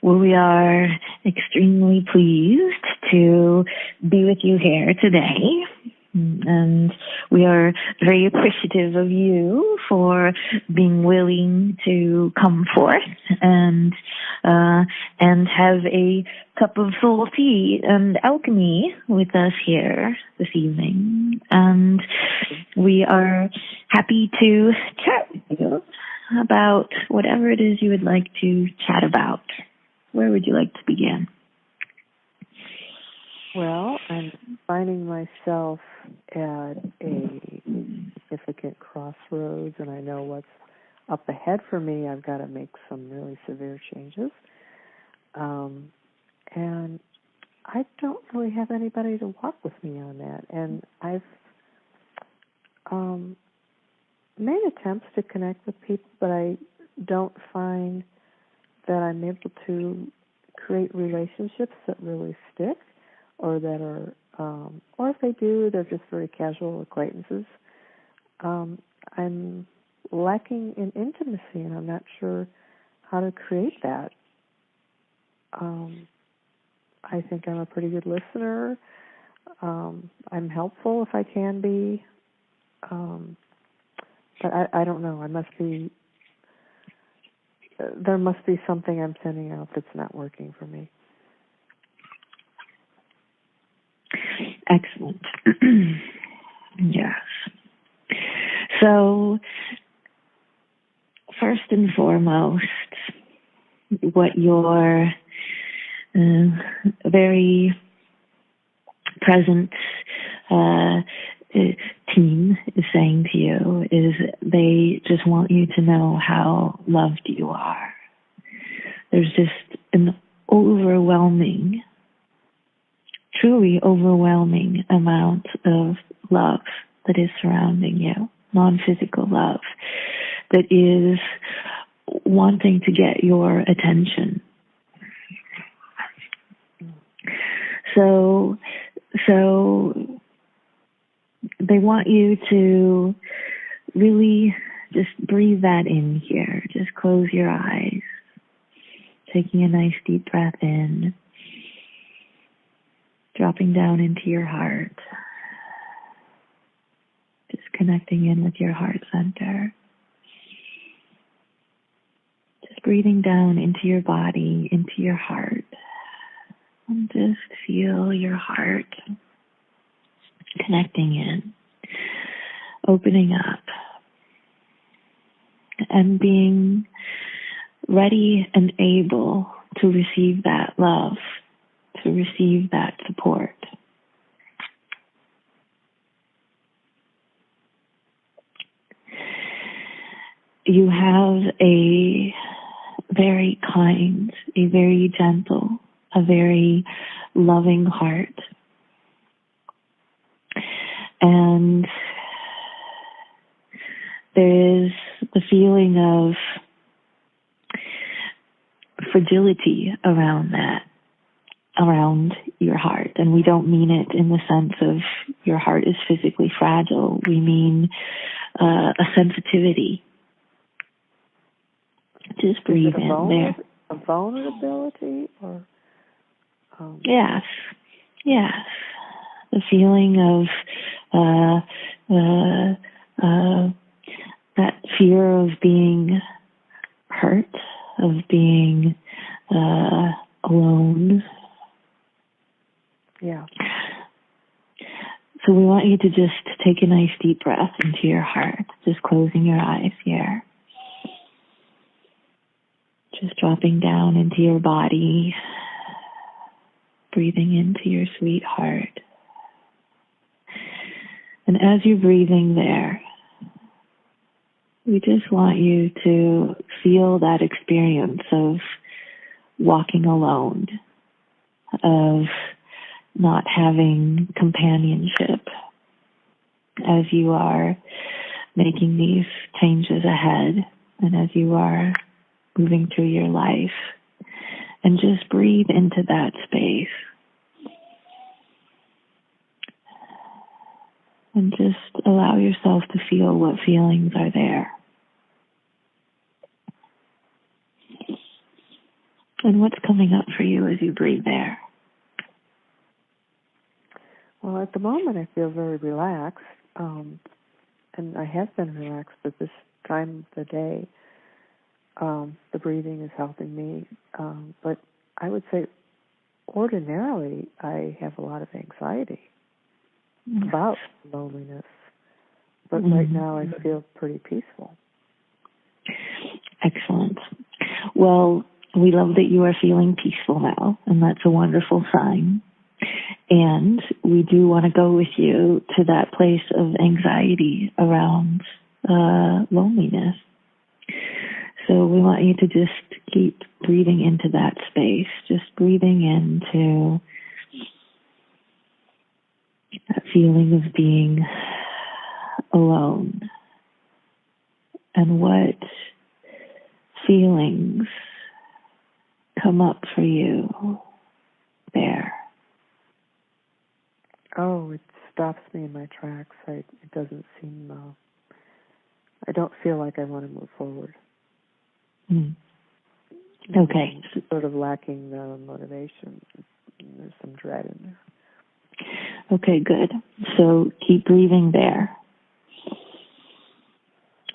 Well, we are extremely pleased to be with you here today. And we are very appreciative of you for being willing to come forth and have a cup of soul tea and alchemy with us here this evening. And we are happy to chat with you about whatever it is you would like to chat about. Where would you like to begin? Well, I'm finding myself at a significant crossroads, and I know what's up ahead for me. I've got to make some really severe changes. And I don't really have anybody to walk with me on that. And I've made attempts to connect with people, but I don't find that I'm able to create relationships that really stick, or that are, or if they do, they're just very casual acquaintances. I'm lacking in intimacy, and I'm not sure how to create that. I think I'm a pretty good listener. I'm helpful if I can be, but I don't know. There must be something I'm sending out that's not working for me. Excellent. Yes. So, first and foremost, what your very present team is saying to you is they just want you to know how loved you are. There's just an overwhelming, truly overwhelming amount of love that is surrounding you, non-physical love, that is wanting to get your attention. So they want you to really just breathe that in here. Just close your eyes, taking a nice deep breath in, dropping down into your heart, just connecting in with your heart center. Just breathing down into your body, into your heart, and just feel your heart connecting in, opening up, and being ready and able to receive that love, to receive that support. You have a very kind, a very gentle, a very loving heart. And there is the feeling of fragility around that, around your heart. And we don't mean it in the sense of your heart is physically fragile. We mean a sensitivity. Just breathe in there. A vulnerability, or yes. The feeling of that fear of being hurt, of being alone. Yeah. So we want you to just take a nice deep breath into your heart, just closing your eyes here. Just dropping down into your body, breathing into your sweet heart. And as you're breathing there, we just want you to feel that experience of walking alone, of not having companionship as you are making these changes ahead and as you are moving through your life. And just breathe into that space. And just allow yourself to feel what feelings are there. And what's coming up for you as you breathe there? Well, at the moment I feel very relaxed, and I have been relaxed at this time of the day. The breathing is helping me, but I would say ordinarily I have a lot of anxiety about loneliness, but right now I feel pretty peaceful. Excellent. Well, we love that you are feeling peaceful now, and that's a wonderful sign. And we do want to go with you to that place of anxiety around loneliness. So we want you to just keep breathing into that space, just breathing into that feeling of being alone. And what feelings come up for you there? Oh, it stops me in my tracks. It doesn't seem, I don't feel like I want to move forward. Okay. Sort of lacking the motivation. There's some dread in there. Okay, good. So keep breathing there.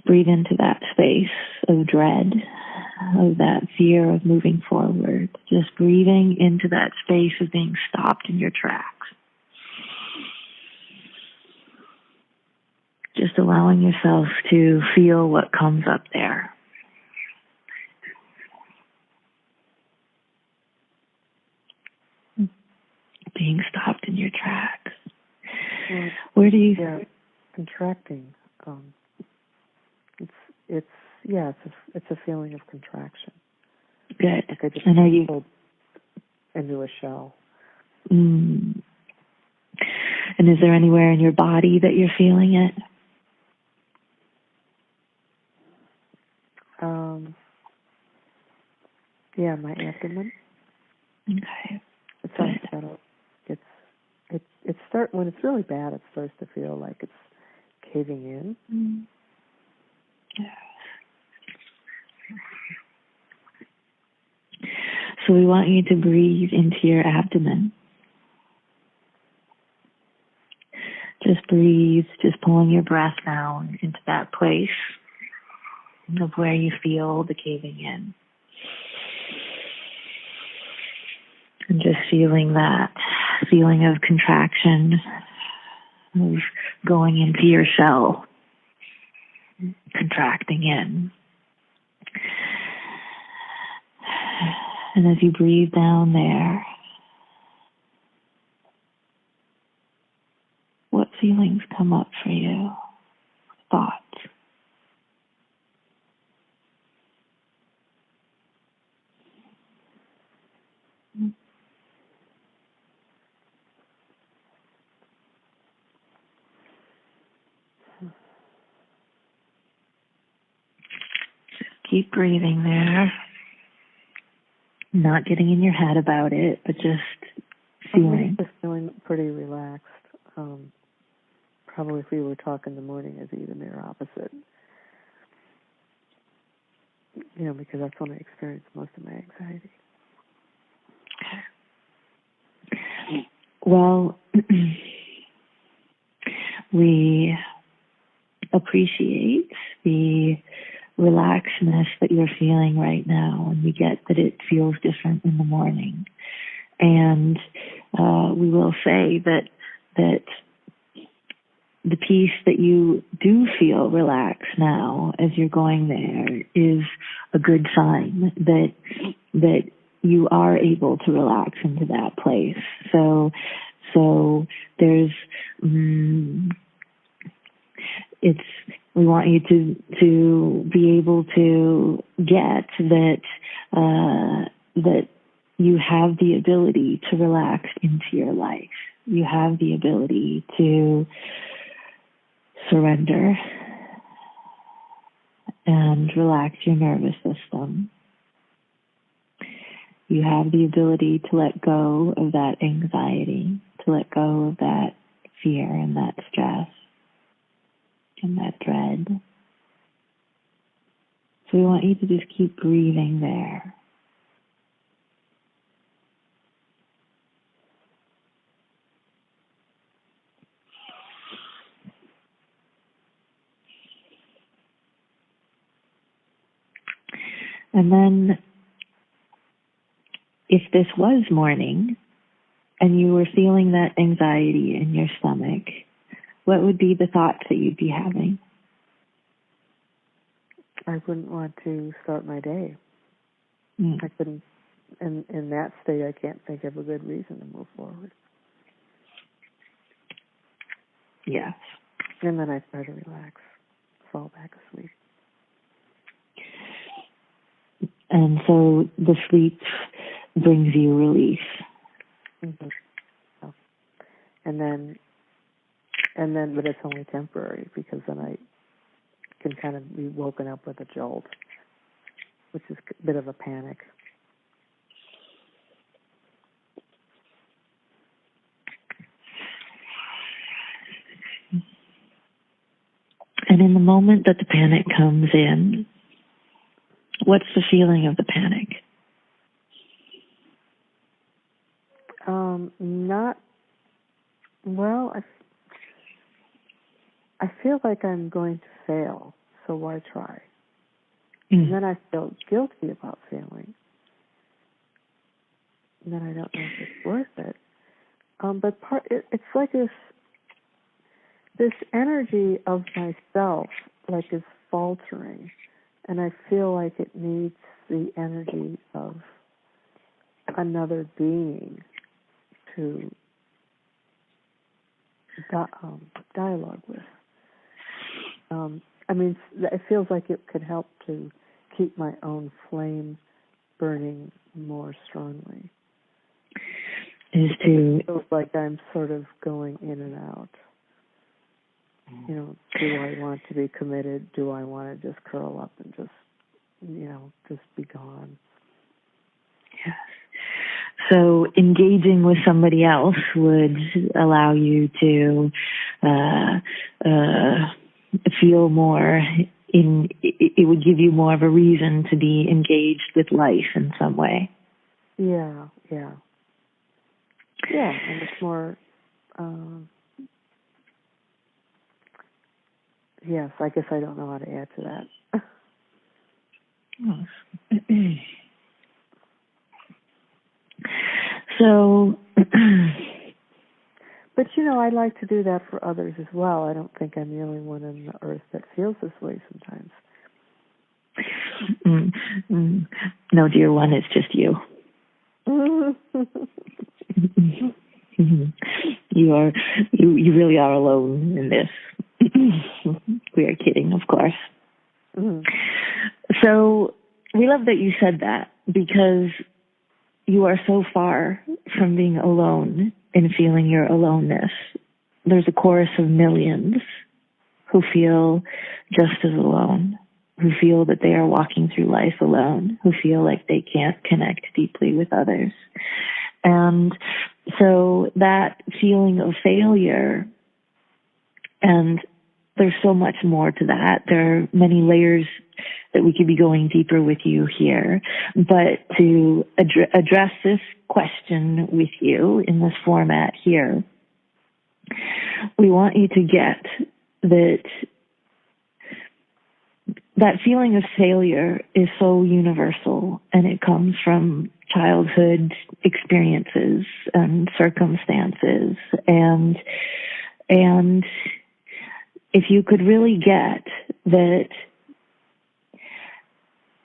Breathe into that space of dread, of that fear of moving forward. Just breathing into that space of being stopped in your tracks. Just allowing yourself to feel what comes up there. Being stopped in your tracks. Where do you... Yeah, contracting. It's a feeling of contraction. Good. Like I just and are you pulled into a shell. And is there anywhere in your body that you're feeling it? Yeah, my abdomen. Okay. It's unsettled. When it's really bad, it starts to feel like it's caving in. So we want you to breathe into your abdomen. Just breathe, just pulling your breath down into that place of where you feel the caving in. And just feeling that feeling of contraction, of going into your shell, contracting in. And as you breathe down there, what feelings come up for you? Thoughts? Keep breathing there. Not getting in your head about it, but just feeling. I'm just feeling pretty relaxed. Probably if we were talking in the morning, it'd be the mirror opposite. Because that's when I experience most of my anxiety. Well, we appreciate the relaxedness that you're feeling right now, and we get that it feels different in the morning. And we will say that the piece that you do feel relaxed now as you're going there is a good sign that you are able to relax into that place. So there's we want you to be able to get that you have the ability to relax into your life. You have the ability to surrender and relax your nervous system. You have the ability to let go of that anxiety, to let go of that fear and that stress and that dread. So we want you to just keep breathing there. And then if this was morning and you were feeling that anxiety in your stomach, what would be the thoughts that you'd be having? I wouldn't want to start my day. Mm. I couldn't, in that state, I can't think of a good reason to move forward. Yes. And then I try to relax, fall back asleep. And so the sleep brings you relief. Mm-hmm. Oh. And then, but it's only temporary, because then I can kind of be woken up with a jolt, which is a bit of a panic. And in the moment that the panic comes in, what's the feeling of the panic? Not, well, I feel like I'm going to fail, so why try? And then I feel guilty about failing. And then I don't know if it's worth it. But it's like this energy of myself, like, is faltering, and I feel like it needs the energy of another being to dialogue with. I mean, it feels like it could help to keep my own flame burning more strongly. It feels like I'm sort of going in and out. You know, do I want to be committed? Do I want to just curl up and just be gone? Yes. So engaging with somebody else would allow you to feel more it would give you more of a reason to be engaged with life in some way. Yeah. Yeah, and it's more, yes, I guess I don't know how to add to that. So, but I like to do that for others as well. I don't think I'm the only one on the earth that feels this way sometimes. No, dear one, it's just you. You really are alone in this. We are kidding, of course. Mm-hmm. So we love that you said that, because you are so far from being alone and feeling your aloneness. There's a chorus of millions who feel just as alone, who feel that they are walking through life alone, who feel like they can't connect deeply with others. And so that feeling of failure, and there's so much more to that. There are many layers that we could be going deeper with you here. But to address this question with you in this format here, we want you to get that feeling of failure is so universal, and it comes from childhood experiences and circumstances. And if you could really get that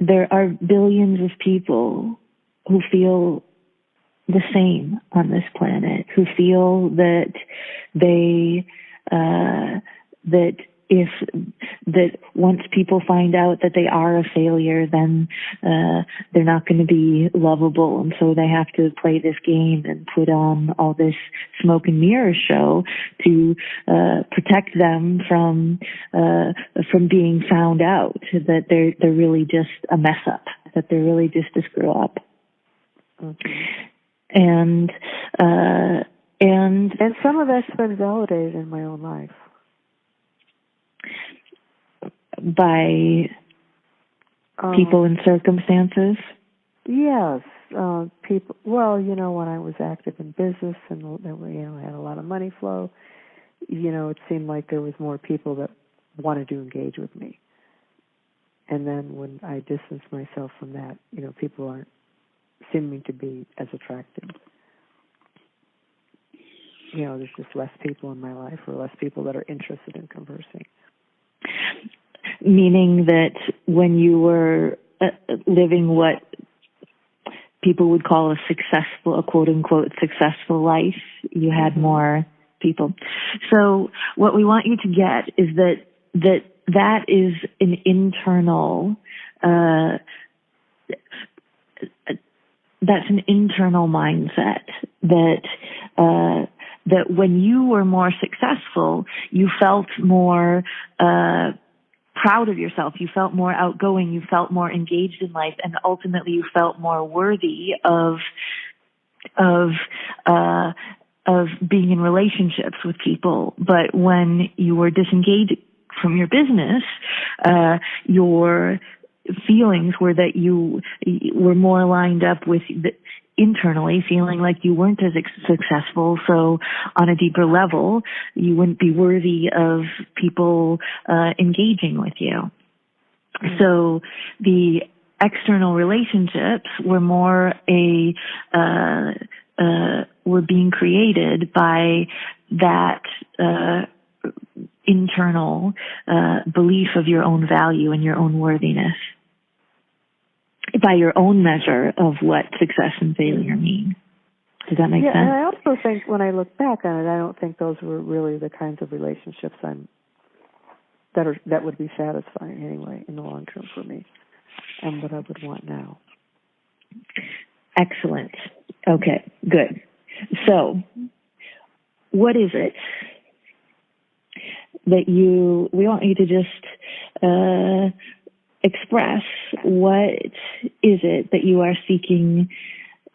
there are billions of people who feel the same on this planet, who feel that that once people find out that they are a failure, then they're not going to be lovable, and so they have to play this game and put on all this smoke and mirror show to protect them from being found out, that they're really just a mess up, that they're really just a screw up. Mm-hmm. And some of that's been validated in my own life. By people and circumstances? Yes. People. Well, when I was active in business and, had a lot of money flow, it seemed like there was more people that wanted to engage with me. And then when I distance myself from that, people aren't seeming to be as attractive. There's just less people in my life, or less people that are interested in conversing. Meaning that when you were living what people would call a quote-unquote successful life, you had more people. So what we want you to get is that is an internal that's an internal mindset that when you were more successful, you felt more proud of yourself, you felt more outgoing, you felt more engaged in life, and ultimately you felt more worthy of being in relationships with people. But when you were disengaged from your business, your feelings were that you were more lined up with internally feeling like you weren't as successful. So on a deeper level, you wouldn't be worthy of people engaging with you. So the external relationships were more were being created by that internal belief of your own value and your own worthiness, by your own measure of what success and failure mean. Does that make sense? And I also think when I look back on it, I don't think those were really the kinds of relationships that would be satisfying anyway in the long term for me, and what I would want now. Excellent. Okay, good. So, what is it that we want you to just express? What is it that you are seeking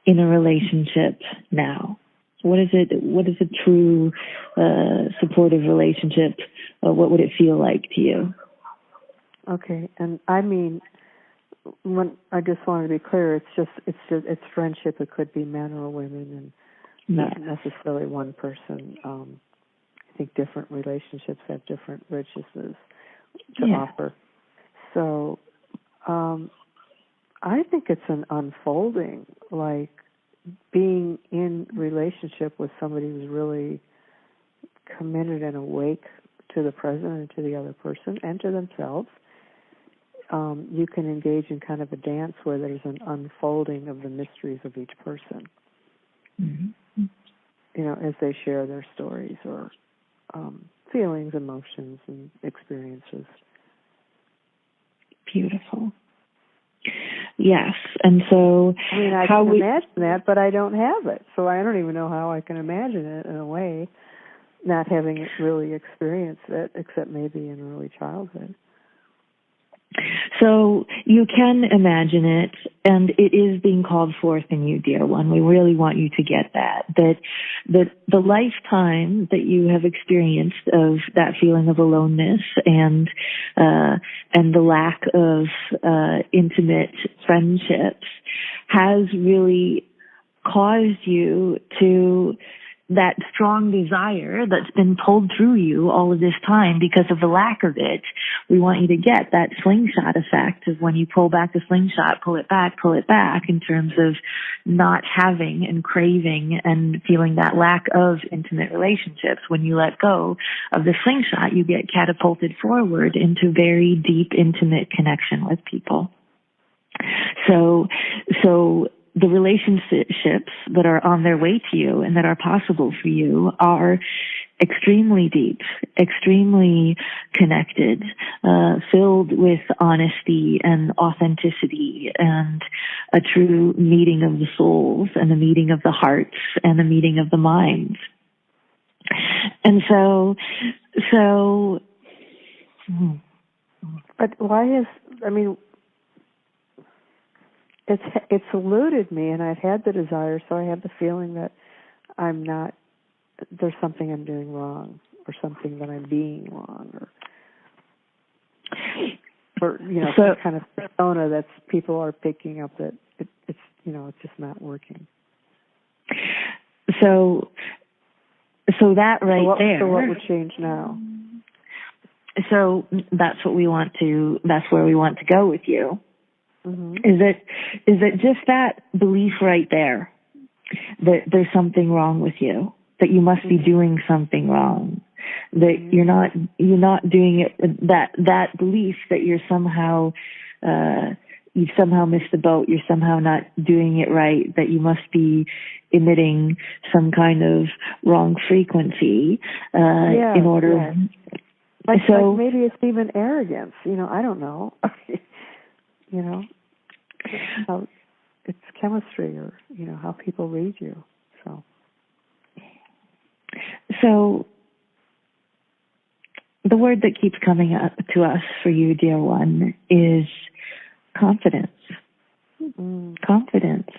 in a relationship now? What is it? What is a true supportive relationship? What would it feel like to you? Okay, and I mean, when I just wanted to be clear, it's friendship. It could be men or women, and not necessarily one person. I think different relationships have different richnesses to offer. So I think it's an unfolding, like being in relationship with somebody who's really committed and awake to the present and to the other person and to themselves. You can engage in kind of a dance where there's an unfolding of the mysteries of each person, as they share their stories or feelings, emotions, and experiences. Beautiful. Yes, and so I can imagine that, but I don't have it, so I don't even know how I can imagine it in a way, not having really experienced it, except maybe in early childhood. So you can imagine it, and it is being called forth in you, dear one. We really want you to get that the lifetime that you have experienced of that feeling of aloneness and the lack of intimate friendships has really caused you to that strong desire that's been pulled through you all of this time because of the lack of it. We want you to get that slingshot effect of when you pull back the slingshot, pull it back in terms of not having and craving and feeling that lack of intimate relationships. When you let go of the slingshot, you get catapulted forward into very deep, intimate connection with people. So the relationships that are on their way to you and that are possible for you are extremely deep, extremely connected, filled with honesty and authenticity and a true meeting of the souls and a meeting of the hearts and a meeting of the minds. And so but why it's eluded me, and I've had the desire, so I have the feeling that there's something I'm doing wrong, or something that I'm being wrong, or some kind of persona that people are picking up that it's just not working. So that right there. So what would change now? So that's where we want to go with you. Mm-hmm. Is that just that belief right there, that there's something wrong with you, that you must be doing something wrong, that you're not doing it, that belief that you're somehow, you've somehow missed the boat, you're somehow not doing it right, that you must be emitting some kind of wrong frequency, in order. Yeah. Like maybe it's even arrogance, I don't know. How it's chemistry, or, how people read you. So the word that keeps coming up to us for you, dear one, is confidence. Mm-hmm. Confidence.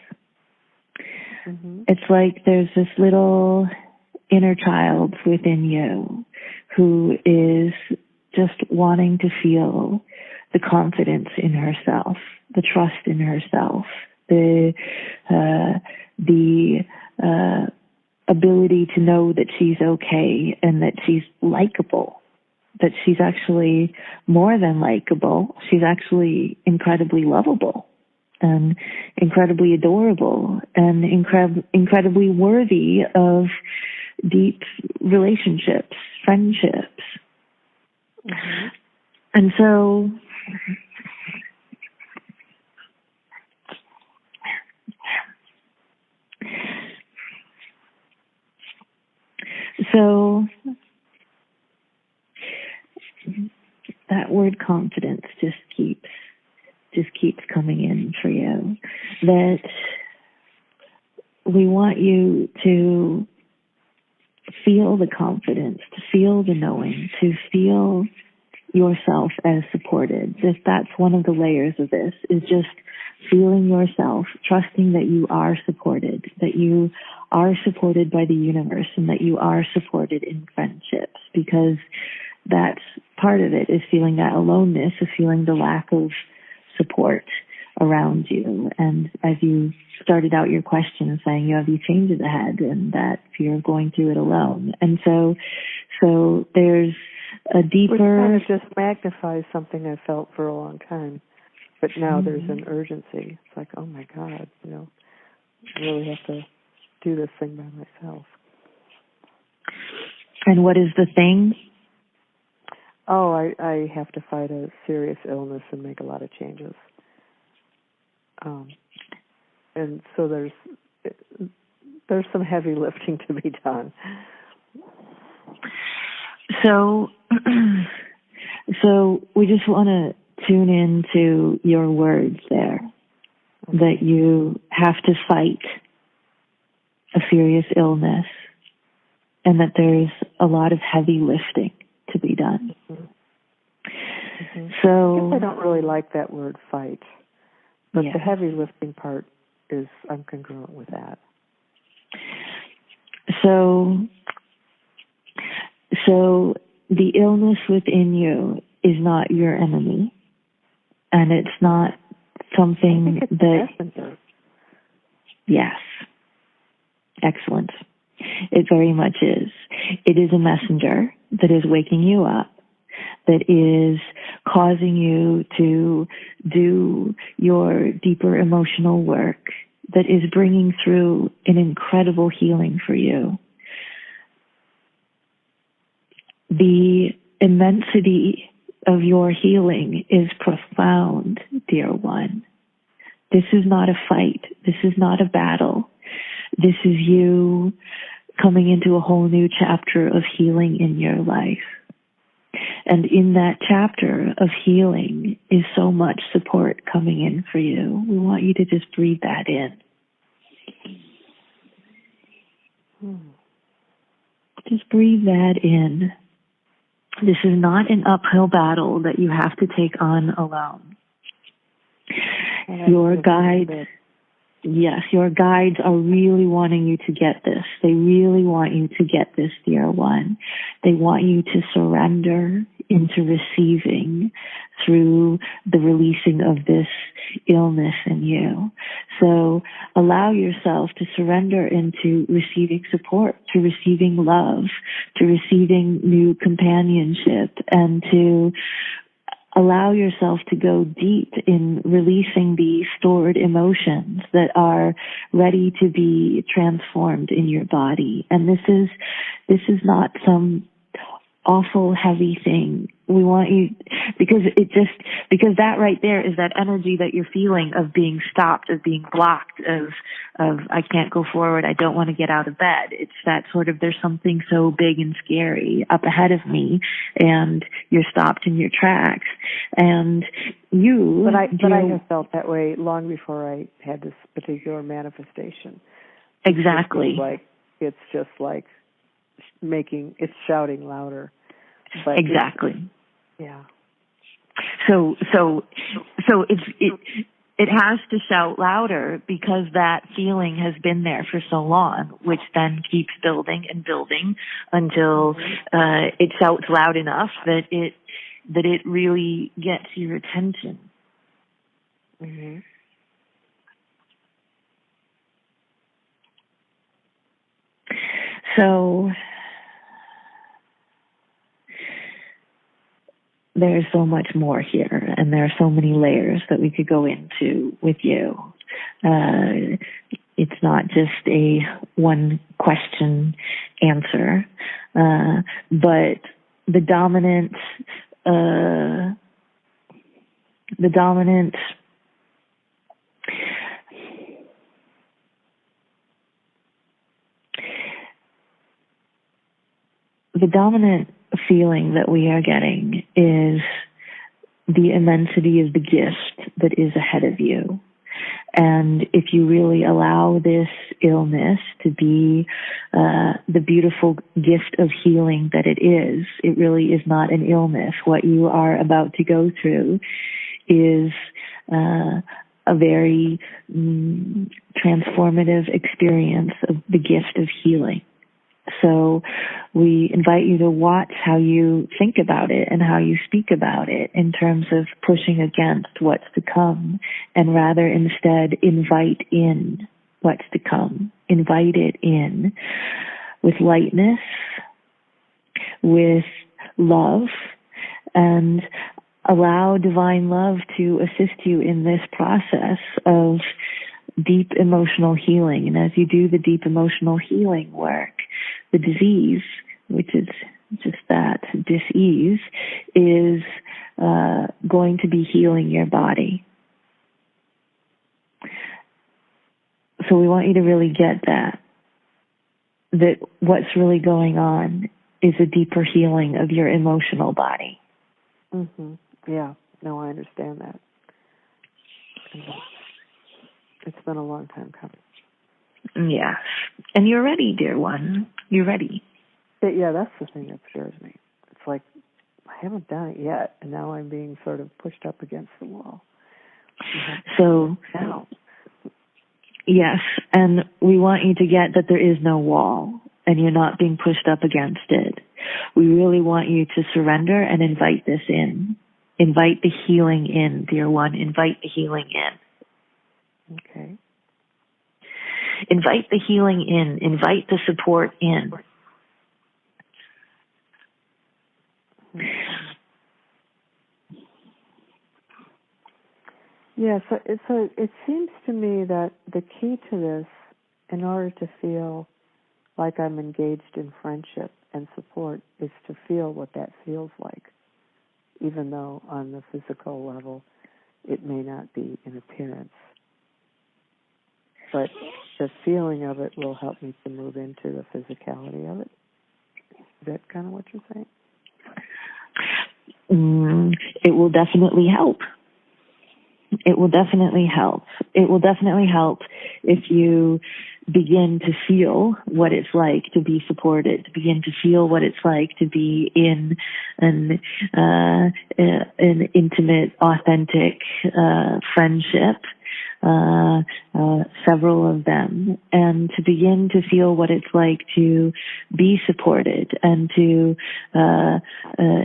Mm-hmm. It's like there's this little inner child within you who is just wanting to feel the confidence in herself, the trust in herself, the ability to know that she's okay and that she's likable, that she's actually more than likable. She's actually incredibly lovable and incredibly adorable and incredibly worthy of deep relationships, friendships. Mm-hmm. And so that word confidence just keeps coming in for you. That we want you to feel the confidence, to feel the knowing, to feel yourself as supported. Just that's one of the layers of this, is just feeling yourself, trusting that you are supported, that you are supported by the universe, and that you are supported in friendships, because that's part of it, is feeling that aloneness, is feeling the lack of support around you. And as you started out your question saying you have these changes ahead and that fear of going through it alone. And so there's a deeper... Which kind of just magnifies something I felt for a long time. But now there's an urgency. It's like, oh my God, I really have to do this thing by myself. And what is the thing? Oh, I have to fight a serious illness and make a lot of changes. And so there's some heavy lifting to be done. So we just want to tune into your words there, that you have to fight a serious illness and that there's a lot of heavy lifting to be done. Mm-hmm. So I guess I don't really like that word fight, but the heavy lifting part is, I'm congruent with that. So the illness within you is not your enemy, and it's not something that... Messenger. Yes. Excellent. It very much is. It is a messenger that is waking you up, that is causing you to do your deeper emotional work, that is bringing through an incredible healing for you. The immensity of your healing is profound, dear one. This is not a fight. This is not a battle. This is you coming into a whole new chapter of healing in your life. And in that chapter of healing is so much support coming in for you. We want you to just breathe that in. Just breathe that in. This is not an uphill battle that you have to take on alone. Your guides, your guides are really wanting you to get this. They really want you to get this, dear one. They want you to surrender into receiving through the releasing of this illness in you. So allow yourself to surrender into receiving support, to receiving love, to receiving new companionship, and to allow yourself to go deep in releasing the stored emotions that are ready to be transformed in your body. And this is not some awful heavy thing. We want you, because that right there is that energy that you're feeling of being stopped, of being blocked, of I can't go forward, I don't want to get out of bed. It's that sort of, there's something so big and scary up ahead of me, and you're stopped in your tracks. And you, but I have felt that way long before I had this particular manifestation. Exactly. It's just like it's shouting louder. But exactly. Yeah. So it has to shout louder because that feeling has been there for so long, which then keeps building and building until it shouts loud enough that it really gets your attention. Mm-hmm. So there's so much more here, and there are so many layers that we could go into with you. It's not just a one question answer, but the dominant feeling that we are getting is the immensity of the gift that is ahead of you. And if you really allow this illness to be the beautiful gift of healing that it really is not an illness. What you are about to go through is a very transformative experience of the gift of healing. So we invite you to watch how you think about it and how you speak about it in terms of pushing against what's to come, and rather instead invite in what's to come. Invite it in with lightness, with love, and allow divine love to assist you in this process of deep emotional healing. And as you do the deep emotional healing work, the disease, which is just that, dis-ease, is going to be healing your body. So we want you to really get that what's really going on is a deeper healing of your emotional body. Mm-hmm. Yeah. No, I understand that. It's been a long time coming. Yes. And you're ready, dear one. You're ready. Yeah, that's the thing that scares me. It's like, I haven't done it yet, and now I'm being sort of pushed up against the wall. So, now. Yes, and we want you to get that there is no wall, and you're not being pushed up against it. We really want you to surrender and invite this in. Invite the healing in, dear one. Invite the healing in. Okay. Invite the healing in. Invite the support in. Yeah, so it seems to me that the key to this, in order to feel like I'm engaged in friendship and support, is to feel what that feels like, even though on the physical level it may not be in appearance. But the feeling of it will help me to move into the physicality of it. Is that kind of what you're saying? It will definitely help. It will definitely help. It will definitely help if you begin to feel what it's like to be supported, to begin to feel what it's like to be in an intimate, authentic friendship several of them, and to begin to feel what it's like to be supported and to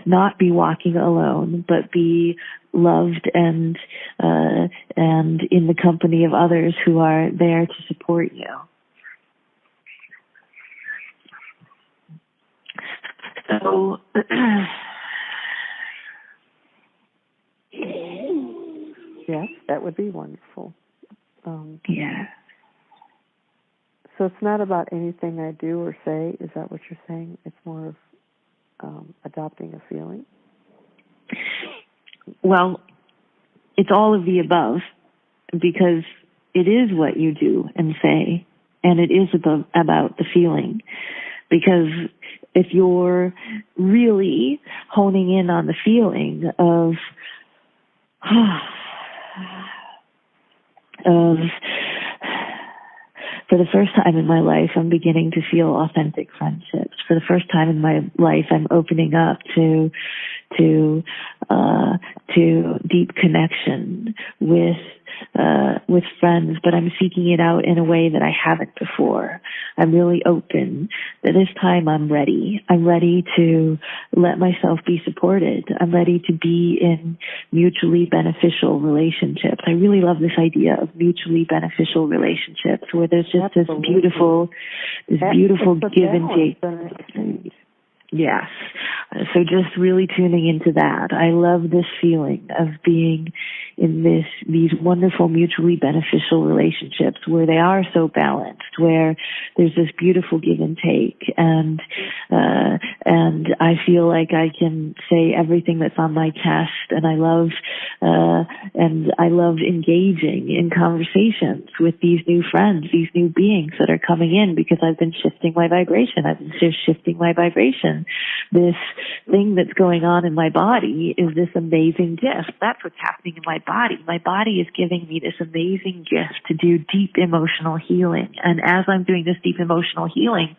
not be walking alone, but be loved and in the company of others who are there to support you. So yes, that would be wonderful. Yeah. So it's not about anything I do or say. Is that what you're saying? It's more of adopting a feeling? Well, it's all of the above, because it is what you do and say, and it is about the feeling. Because if you're really honing in on the feeling of for the first time in my life, I'm beginning to feel authentic friendships. For the first time in my life, I'm opening up to deep connection with friends, but I'm seeking it out in a way that I haven't before. I'm really open. This time I'm ready. I'm ready to let myself be supported. I'm ready to be in mutually beneficial relationships. I really love this idea of mutually beneficial relationships where there's just this beautiful give and take. Yes. So just really tuning into that. I love this feeling of being in these wonderful mutually beneficial relationships where they are so balanced, where there's this beautiful give and take, and I feel like I can say everything that's on my chest, and I love engaging in conversations with these new friends, these new beings that are coming in, because I've been shifting my vibration. I've been shifting my vibration. This thing that's going on in my body is this amazing gift. That's what's happening in my body. My body is giving me this amazing gift to do deep emotional healing. And as I'm doing this deep emotional healing,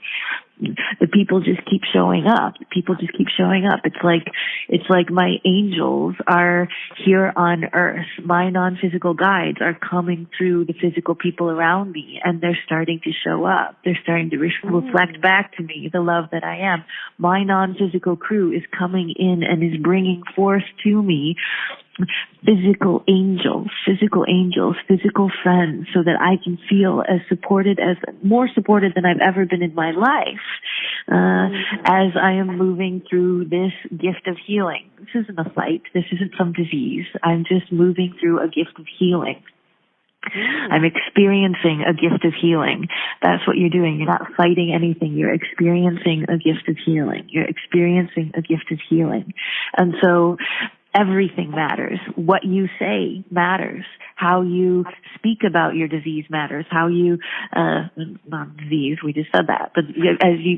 the people just keep showing up. People just keep showing up. It's like my angels are here on earth. My non-physical guides are coming through the physical people around me, and they're starting to show up. They're starting to reflect back to me the love that I am. My non-physical crew is coming in and is bringing forth to me physical angels, physical friends, so that I can feel more supported than I've ever been in my life, as I am moving through this gift of healing. This isn't a fight. This isn't some disease. I'm just moving through a gift of healing. I'm experiencing a gift of healing. That's what you're doing. You're not fighting anything. You're experiencing a gift of healing. You're experiencing a gift of healing. And so everything matters. What you say matters. How you speak about your disease matters. How you, not disease, we just said that, but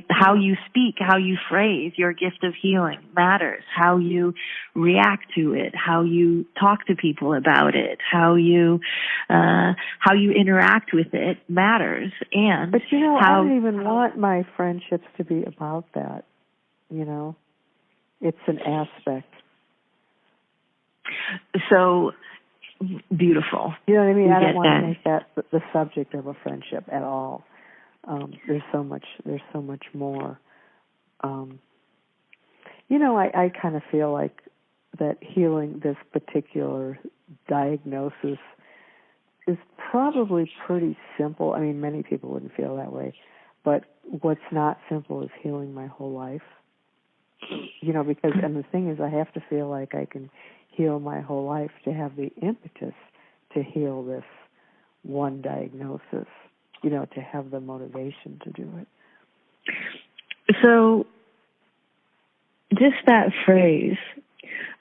how you speak, how you phrase your gift of healing matters. How you react to it, how you talk to people about it, how you interact with it matters. And but I don't even want my friendships to be about that. It's an aspect. So beautiful. You know what I mean? I don't want to make that the subject of a friendship at all. There's so much more. I kind of feel like that healing this particular diagnosis is probably pretty simple. I mean, many people wouldn't feel that way, but what's not simple is healing my whole life. Because, and the thing is, I have to feel like I can heal my whole life to have the impetus to heal this one diagnosis, to have the motivation to do it. So just that phrase,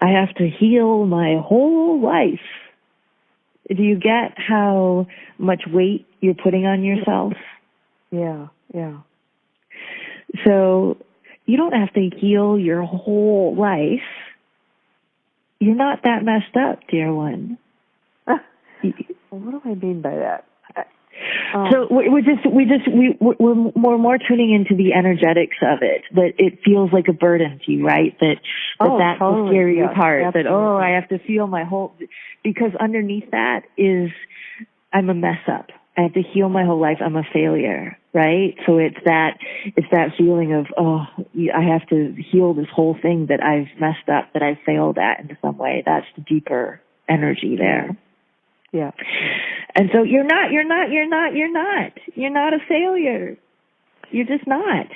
I have to heal my whole life. Do you get how much weight you're putting on yourself? Yeah. So you don't have to heal your whole life. You're not that messed up, dear one. What do I mean by that? So we're more tuning into the energetics of it. That it feels like a burden to you, right? That's totally, the scary part. Absolutely. That I have to feel my whole, because underneath that is I'm a mess up. I have to heal my whole life. I'm a failure, right? So it's that feeling of, I have to heal this whole thing that I've messed up, that I've failed at in some way. That's the deeper energy there. Yeah. And so you're not a failure. You're just not.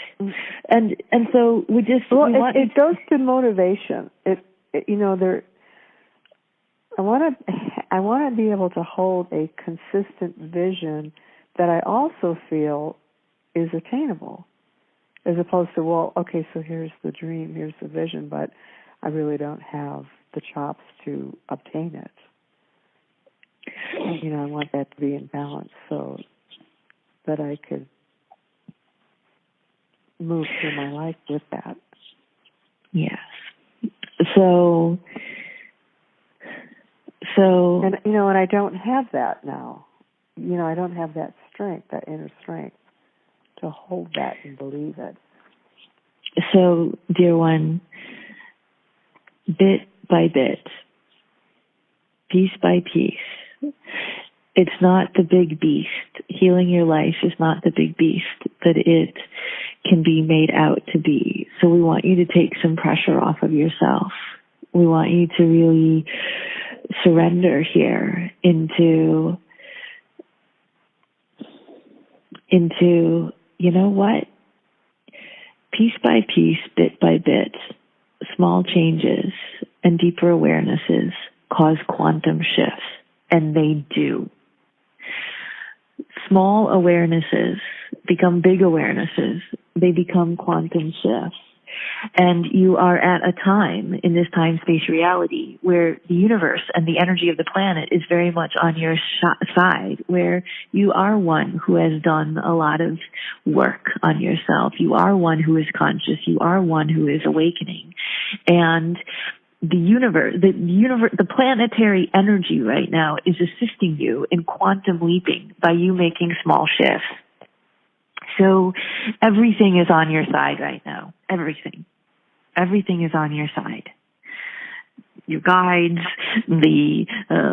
And so it goes to motivation. I want to be able to hold a consistent vision that I also feel is attainable, as opposed to, well, okay, so here's the dream, here's the vision, but I really don't have the chops to obtain it. I want that to be in balance so that I could move through my life with that. Yes. So and I don't have that now. I don't have that strength, that inner strength to hold that and believe it. So, dear one, bit by bit, piece by piece, it's not the big beast. Healing your life is not the big beast that it can be made out to be. So we want you to take some pressure off of yourself. We want you to really surrender here into, you know what? Piece by piece, bit by bit, small changes and deeper awarenesses cause quantum shifts, and they do. Small awarenesses become big awarenesses. They become quantum shifts. And you are at a time in this time-space reality where the universe and the energy of the planet is very much on your side, where you are one who has done a lot of work on yourself. You are one who is conscious. You are one who is awakening. And the universe, the planetary energy right now is assisting you in quantum leaping by you making small shifts. So everything is on your side right now. Everything. Everything is on your side. Your guides, the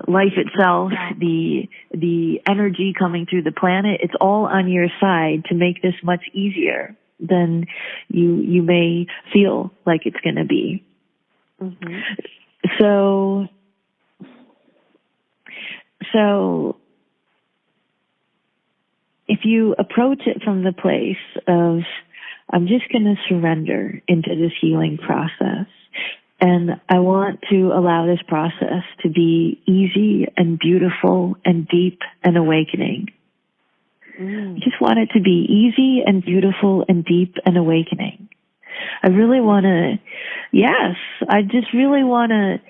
life itself, the energy coming through the planet, it's all on your side to make this much easier than you may feel like it's going to be. Mm-hmm. So if you approach it from the place of, I'm just going to surrender into this healing process, and I want to allow this process to be easy and beautiful and deep and awakening. I just want it to be easy and beautiful and deep and awakening. I really want I just really want to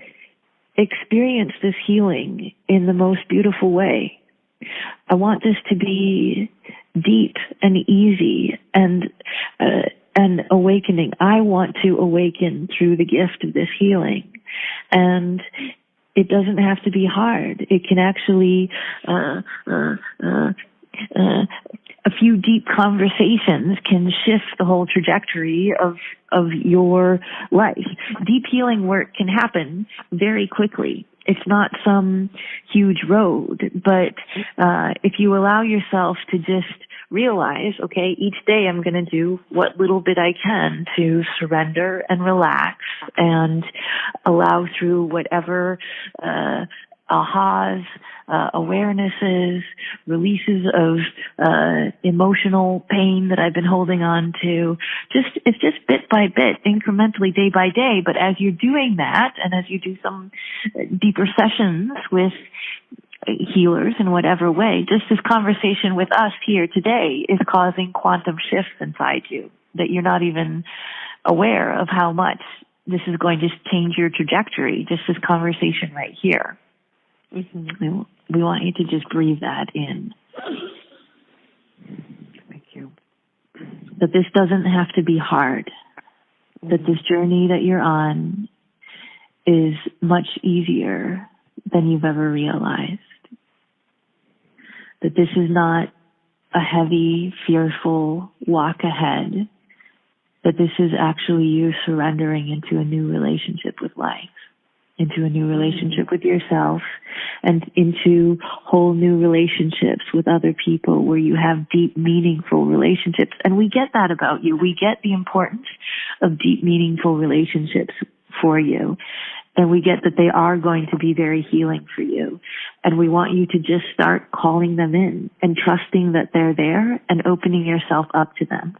experience this healing in the most beautiful way. I want this to be deep and easy and awakening. I want to awaken through the gift of this healing. And it doesn't have to be hard. It can actually, a few deep conversations can shift the whole trajectory of your life. Deep healing work can happen very quickly. It's not some huge road, but if you allow yourself to just realize, okay, each day I'm going to do what little bit I can to surrender and relax and allow through whatever ahas, awarenesses, releases of emotional pain that I've been holding on to. It's just bit by bit, incrementally, day by day. But as you're doing that, and as you do some deeper sessions with healers in whatever way, just this conversation with us here today is causing quantum shifts inside you that you're not even aware of how much this is going to change your trajectory, just this conversation right here. Mm-hmm. We want you to just breathe that in. Thank you. That this doesn't have to be hard. Mm-hmm. That this journey that you're on is much easier than you've ever realized. That this is not a heavy, fearful walk ahead. That this is actually you surrendering into a new relationship with life. into a new relationship with yourself, and into whole new relationships with other people where you have deep, meaningful relationships. And we get that about you. We get the importance of deep, meaningful relationships for you. And we get that they are going to be very healing for you. And we want you to just start calling them in and trusting that they're there and opening yourself up to them.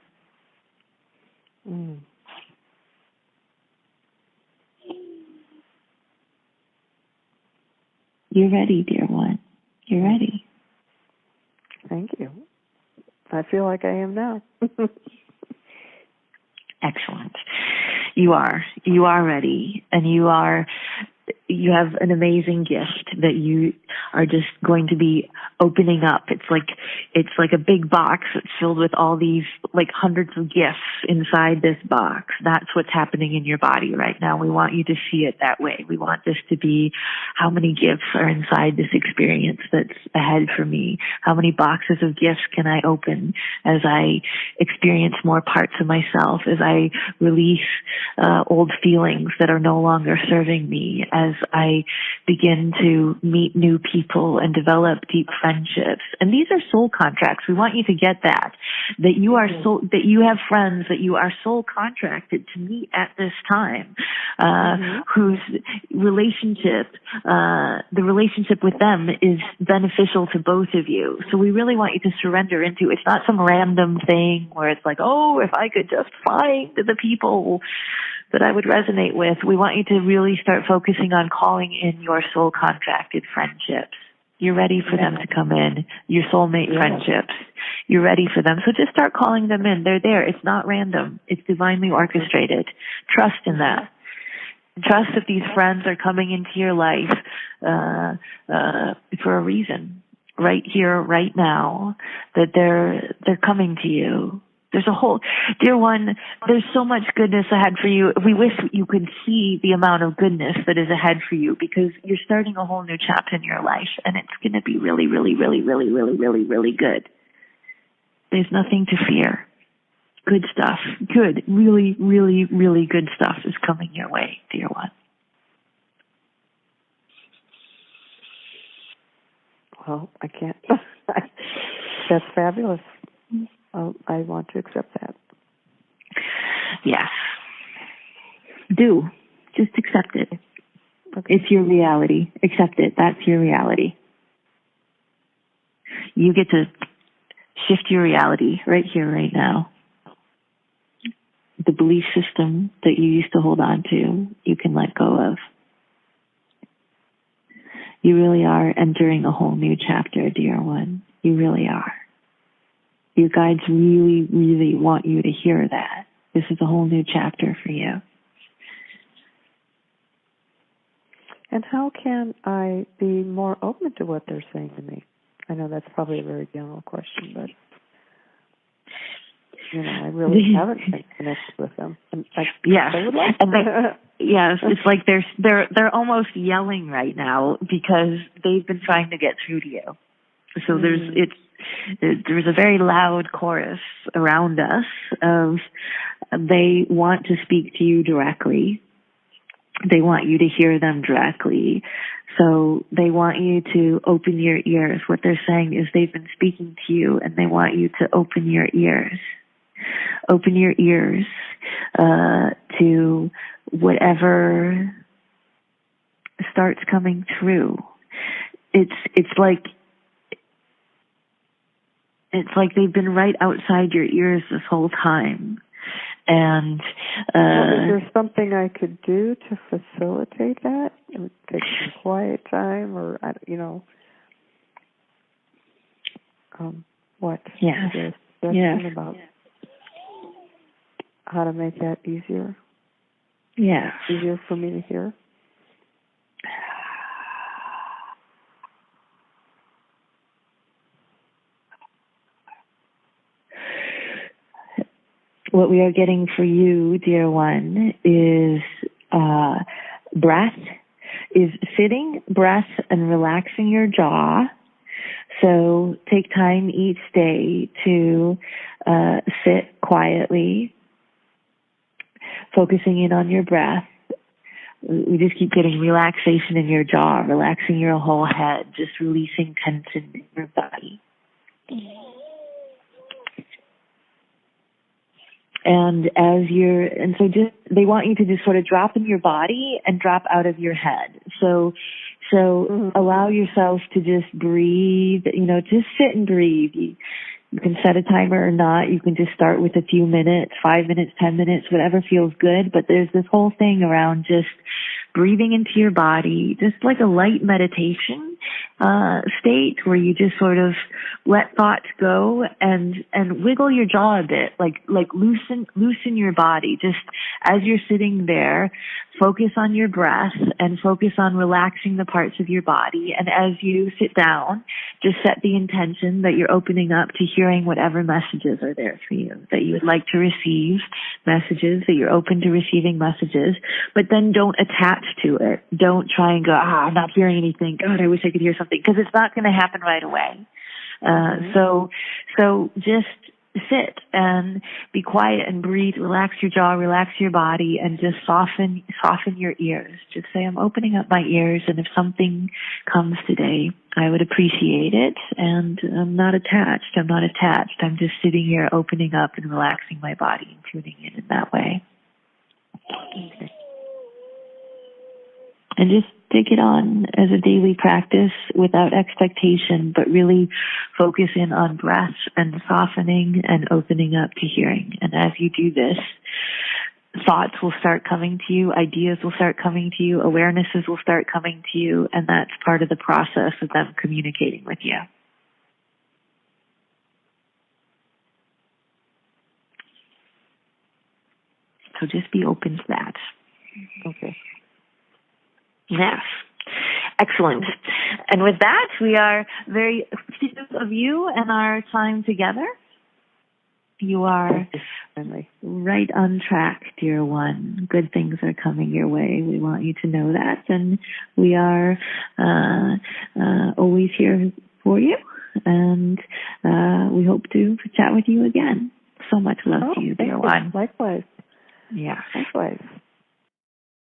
You're ready, dear one. You're ready. Thank you. I feel like I am now. Excellent. You are. You are ready. And you have an amazing gift that you are just going to be opening up. It's like a big box that's filled with all these like hundreds of gifts inside this box. That's what's happening in your body right now. We want you to see it that way. We want this to be, how many gifts are inside this experience that's ahead for me? How many boxes of gifts can I open as I experience more parts of myself, as I release old feelings that are no longer serving me, as I begin to meet new people and develop deep friendships. And these are soul contracts. We want you to get that you are soul, that you have friends that you are soul contracted to meet at this time, whose relationship, the relationship with them is beneficial to both of you. So we really want you to surrender into, it's not some random thing where it's like, oh, if I could just find the people that I would resonate with. We want you to really start focusing on calling in your soul contracted friendships. You're ready for them to come in, your soulmate friendships. You're ready for them. So just start calling them in. They're there. It's not random. It's divinely orchestrated. Trust in that. Trust that these friends are coming into your life for a reason. Right here, right now, that they're coming to you. There's a whole, dear one, there's so much goodness ahead for you. We wish you could see the amount of goodness that is ahead for you, because you're starting a whole new chapter in your life, and it's going to be really, really, really, really, really, really, really good. There's nothing to fear. Good stuff. Good. Really, really, really good stuff is coming your way, dear one. Well, I can't. That's fabulous. I want to accept that. Yes. Do. Just accept it. Okay. It's your reality. Accept it. That's your reality. You get to shift your reality right here, right now. The belief system that you used to hold on to, you can let go of. You really are entering a whole new chapter, dear one. You really are. Your guides really, really want you to hear that. This is a whole new chapter for you. And how can I be more open to what they're saying to me? I know that's probably a very general question, but I really haven't been connected with them. And yes, I would like yes, it's like they're almost yelling right now because they've been trying to get through to you. So there's a very loud chorus around us of they want to speak to you directly. They want you to hear them directly. So they want you to open your ears. What they're saying is they've been speaking to you, and they want you to open your ears. Open your ears to whatever starts coming through. It's like they've been right outside your ears this whole time. And is there something I could do to facilitate that? It would take some quiet time, or what? Yes. Is there a suggestion about how to make that easier? Yes. Easier for me to hear? What we are getting for you, dear one, is breath, is sitting, breath, and relaxing your jaw. So take time each day to sit quietly, focusing in on your breath, we just keep getting relaxation in your jaw, relaxing your whole head, just releasing tension in your body. And so they want you to just sort of drop in your body and drop out of your head. So allow yourself to just breathe, just sit and breathe. You can set a timer or not. You can just start with a few minutes, 5 minutes, 10 minutes, whatever feels good. But there's this whole thing around just breathing into your body, just like a light meditation state where you just sort of let thoughts go and wiggle your jaw a bit, like loosen your body. Just as you're sitting there, focus on your breath and focus on relaxing the parts of your body. And as you sit down, just set the intention that you're opening up to hearing whatever messages are there for you, that you would like to receive messages, that you're open to receiving messages, but then don't attach to it. Don't try and go, I'm not hearing anything. God, I wish I could hear something, because it's not going to happen right away. So just sit and be quiet and breathe, relax your jaw, relax your body, and just soften your ears. Just say, I'm opening up my ears, and if something comes today, I would appreciate it, and I'm not attached. I'm just sitting here opening up and relaxing my body and tuning in that way. Okay. And just take it on as a daily practice without expectation, but really focus in on breath and softening and opening up to hearing. And as you do this, thoughts will start coming to you, ideas will start coming to you, awarenesses will start coming to you, and that's part of the process of them communicating with you. So just be open to that. Okay. Yes. Excellent. And with that, we are very appreciative of you and our time together. You are right on track, dear one. Good things are coming your way. We want you to know that. And we are always here for you. And we hope to chat with you again. So much love to you, dear one. Likewise. Yeah. Likewise.